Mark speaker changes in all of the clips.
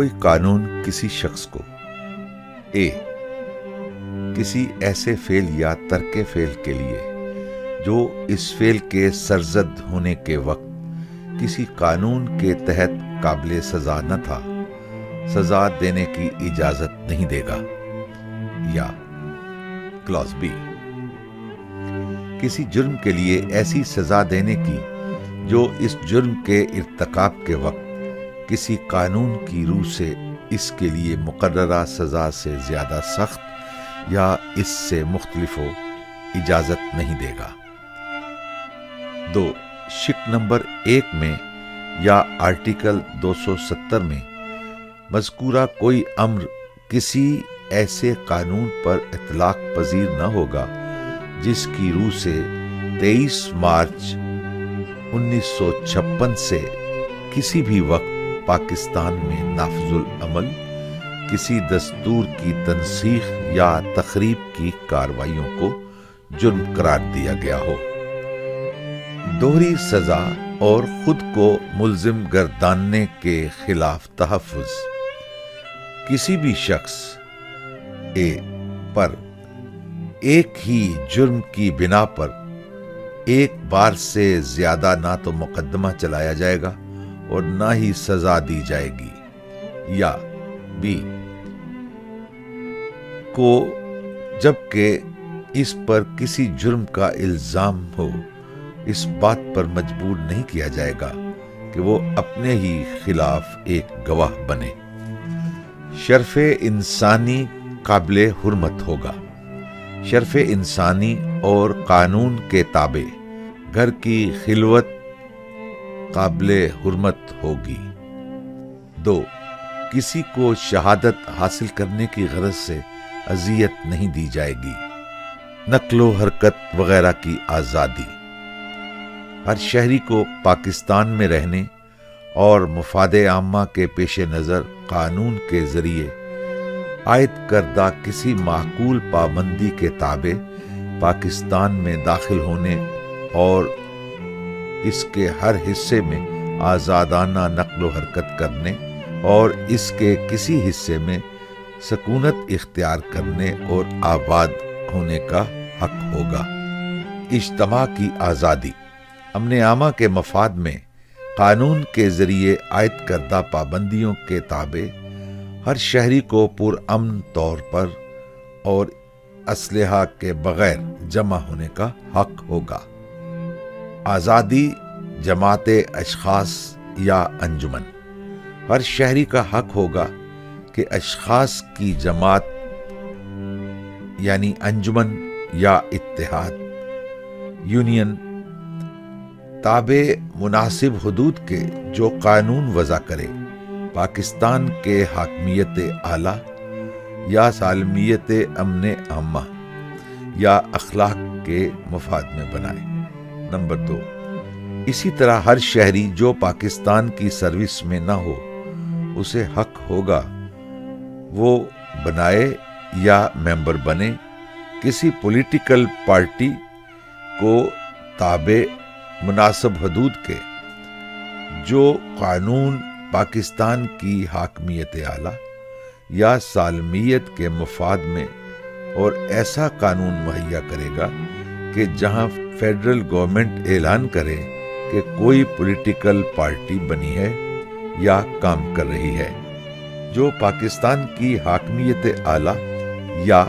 Speaker 1: کوئی قانون کسی شخص کو اے کسی ایسے فعل یا ترک فعل کے لیے جو اس فعل کے سرزد ہونے کے وقت کسی قانون کے تحت قابل سزا نہ تھا، سزا دینے کی اجازت نہیں دے گا، یا کلاس بی کسی جرم کے لیے ایسی سزا دینے کی جو اس جرم کے ارتکاب کے وقت کسی قانون کی روح سے اس کے لیے مقررہ سزا سے زیادہ سخت یا اس سے مختلف ہو، اجازت نہیں دے گا۔ 2. شق نمبر 1 میں یا آرٹیکل 270 میں مذکورہ کوئی امر کسی ایسے قانون پر اطلاق پذیر نہ ہوگا جس کی روح سے 23 مارچ 1956 سے کسی بھی وقت پاکستان میں نافذ العمل کسی دستور کی تنسیخ یا تخریب کی کارروائیوں کو جرم قرار دیا گیا ہو۔ دوہری سزا اور خود کو ملزم گرداننے کے خلاف تحفظ کسی بھی شخص اے پر ایک ہی جرم کی بنا پر ایک بار سے زیادہ نہ تو مقدمہ چلایا جائے گا اور نہ ہی سزا دی جائے گی، یا بی کو جبکہ اس پر کسی جرم کا الزام ہو اس بات پر مجبور نہیں کیا جائے گا کہ وہ اپنے ہی خلاف ایک گواہ بنے۔ شرف انسانی قابل حرمت ہوگا۔ شرف انسانی اور قانون کے تابع گھر کی خلوت قابل حرمت ہوگی۔ 2. کسی کو شہادت حاصل کرنے کی غرض سے اذیت نہیں دی جائے گی۔ نقل و حرکت وغیرہ کی آزادی ہر شہری کو پاکستان میں رہنے اور مفاد عامہ کے پیش نظر قانون کے ذریعے عائد کردہ کسی معقول پابندی کے تابع پاکستان میں داخل ہونے اور اس کے ہر حصے میں آزادانہ نقل و حرکت کرنے اور اس کے کسی حصے میں سکونت اختیار کرنے اور آباد ہونے کا حق ہوگا۔ اجتماع کی آزادی امن عامہ کے مفاد میں قانون کے ذریعے عائد کردہ پابندیوں کے تابع ہر شہری کو پرامن طور پر اور اسلحہ کے بغیر جمع ہونے کا حق ہوگا۔ آزادی جماعت اشخاص یا انجمن ہر شہری کا حق ہوگا کہ اشخاص کی جماعت یعنی انجمن یا اتحاد یونین تابع مناسب حدود کے جو قانون وضع کرے پاکستان کے حاکمیت اعلیٰ یا سالمیت امن عامہ یا اخلاق کے مفاد میں بنائے۔ نمبر 2 اسی طرح ہر شہری جو پاکستان کی سروس میں نہ ہو اسے حق ہوگا وہ بنائے یا ممبر بنے کسی پولیٹیکل پارٹی کو تابع مناسب حدود کے جو قانون پاکستان کی حاکمیت اعلیٰ یا سالمیت کے مفاد میں اور ایسا قانون مہیا کرے گا کہ جہاں فیڈرل گورنمنٹ اعلان کرے کہ کوئی پولیٹیکل پارٹی بنی ہے یا کام کر رہی ہے جو پاکستان کی حاکمیت اعلیٰ یا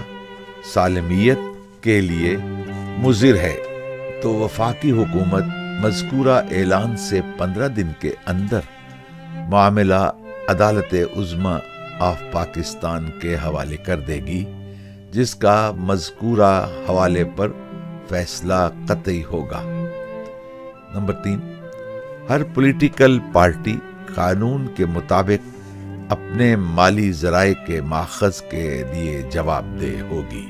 Speaker 1: سالمیت کے لیے مضر ہے تو وفاقی حکومت مذکورہ اعلان سے 15 دن کے اندر معاملہ عدالت عظمی آف پاکستان کے حوالے کر دے گی جس کا مذکورہ حوالے پر فیصلہ قطعی ہوگا۔ نمبر 3 ہر پولیٹیکل پارٹی قانون کے مطابق اپنے مالی ذرائع کے ماخذ کے لیے جواب دہ ہوگی۔